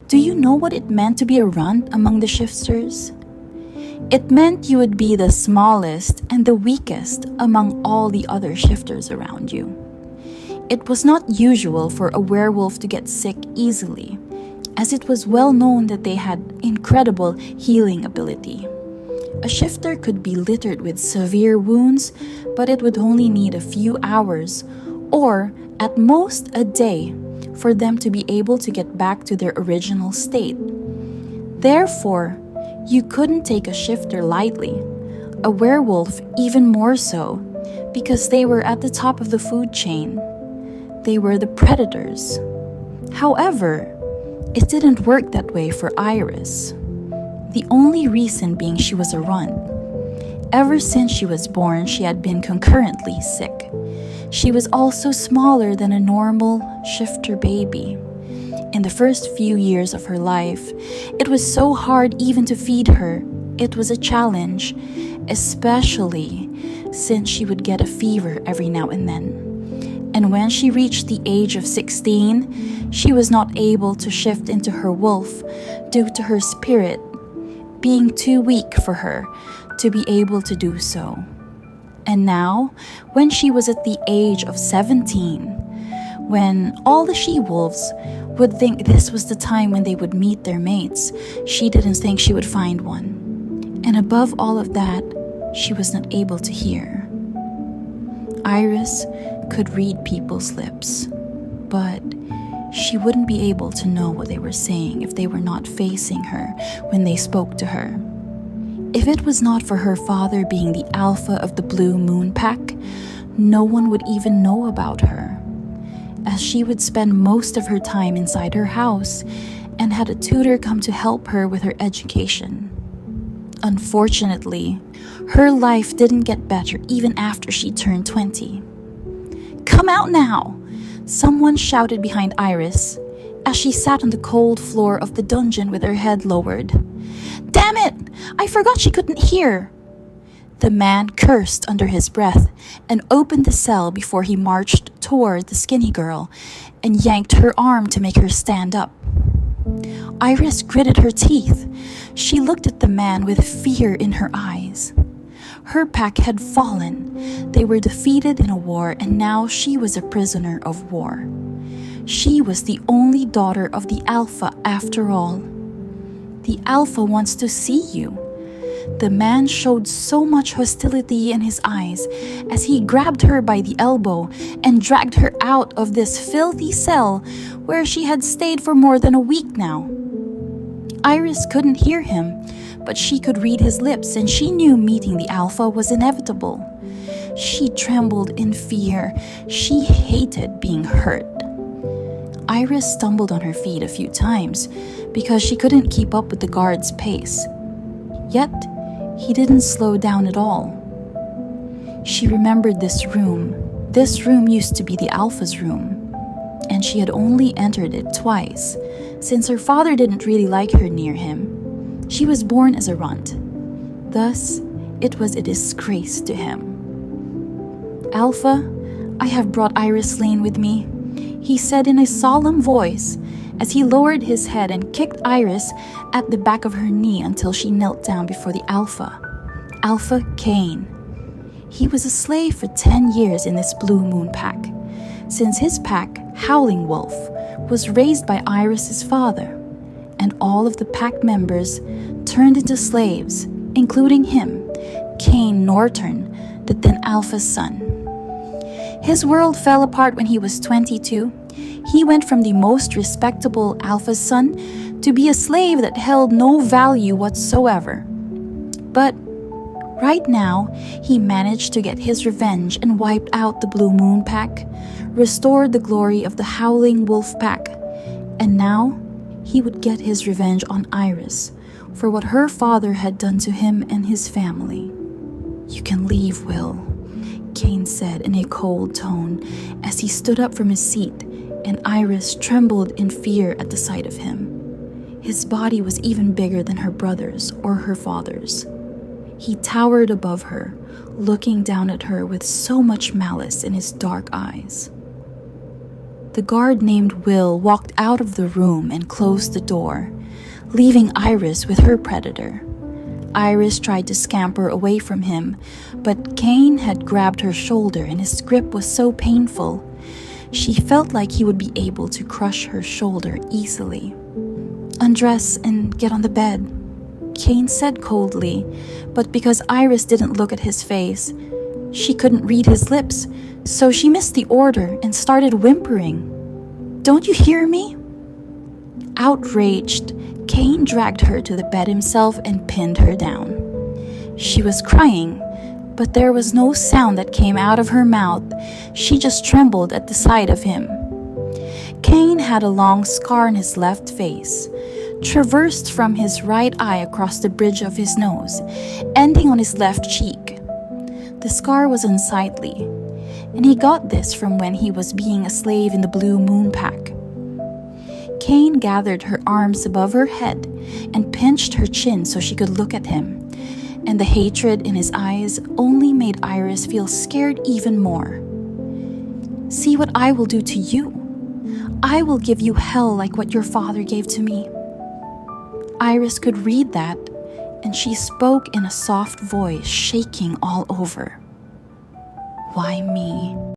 Do you know what it meant to be a runt among the shifters? It meant you would be the smallest and the weakest among all the other shifters around you. It was not usual for a werewolf to get sick easily, as it was well known that they had incredible healing ability. A shifter could be littered with severe wounds, but it would only need a few hours, or at most a day, for them to be able to get back to their original state. Therefore, you couldn't take a shifter lightly, a werewolf even more so, because they were at the top of the food chain. They were the predators. However, it didn't work that way for Iris. The only reason being she was a runt. Ever since she was born, she had been concurrently sick. She was also smaller than a normal shifter baby. In the first few years of her life, it was so hard even to feed her. It was a challenge, especially since she would get a fever every now and then. And when she reached the age of 16, she was not able to shift into her wolf due to her spirit being too weak for her to be able to do so. And now, when she was at the age of 17, when all the she-wolves would think this was the time when they would meet their mates, she didn't think she would find one. And above all of that, she was not able to hear. Iris could read people's lips, but she wouldn't be able to know what they were saying if they were not facing her when they spoke to her. If it was not for her father being the alpha of the Blue Moon Pack, no one would even know about her, as she would spend most of her time inside her house and had a tutor come to help her with her education. Unfortunately, her life didn't get better even after she turned 20. "Come out now!" Someone shouted behind Iris as she sat on the cold floor of the dungeon with her head lowered. "Damn it! I forgot she couldn't hear!" The man cursed under his breath and opened the cell before he marched toward the skinny girl and yanked her arm to make her stand up. Iris gritted her teeth. She looked at the man with fear in her eyes. Her pack had fallen. They were defeated in a war, and now she was a prisoner of war. She was the only daughter of the Alpha after all. The Alpha wants to see you. The man showed so much hostility in his eyes as he grabbed her by the elbow and dragged her out of this filthy cell where she had stayed for more than a week now. Iris couldn't hear him, but she could read his lips, and she knew meeting the Alpha was inevitable. She trembled in fear. She hated being hurt. Iris stumbled on her feet a few times because she couldn't keep up with the guard's pace. Yet, he didn't slow down at all. She remembered this room. This room used to be the Alpha's room, and she had only entered it twice, since her father didn't really like her near him. She was born as a runt. Thus, it was a disgrace to him. "Alpha, I have brought Iris Lane with me," he said in a solemn voice as he lowered his head and kicked Iris at the back of her knee until she knelt down before the Alpha. Alpha Kane. He was a slave for 10 years in this Blue Moon Pack, since his pack, Howling Wolf, was raised by Iris's father, and all of the pack members turned into slaves, including him, Kane Norton, the then Alpha's son. His world fell apart when he was 22. He went from the most respectable Alpha's son to be a slave that held no value whatsoever. But right now, he managed to get his revenge and wiped out the Blue Moon Pack, restored the glory of the Howling Wolf Pack, and now he would get his revenge on Iris for what her father had done to him and his family. "You can leave, Will," Kane said in a cold tone as he stood up from his seat, and Iris trembled in fear at the sight of him. His body was even bigger than her brother's or her father's. He towered above her, looking down at her with so much malice in his dark eyes. The guard named Will walked out of the room and closed the door, leaving Iris with her predator. Iris tried to scamper away from him, but Kane had grabbed her shoulder and his grip was so painful. She felt like he would be able to crush her shoulder easily. "Undress and get on the bed," Kane said coldly, but because Iris didn't look at his face, she couldn't read his lips, so she missed the order and started whimpering. "Don't you hear me?" Outraged, Kane dragged her to the bed himself and pinned her down. She was crying, but there was no sound that came out of her mouth. She just trembled at the sight of him. Kane had a long scar on his left face, traversed from his right eye across the bridge of his nose, ending on his left cheek. The scar was unsightly, and he got this from when he was being a slave in the Blue Moon Pack. Kane gathered her arms above her head and pinched her chin so she could look at him, and the hatred in his eyes only made Iris feel scared even more. "See what I will do to you. I will give you hell like what your father gave to me." Iris could read that, and she spoke in a soft voice, shaking all over. "Why me?"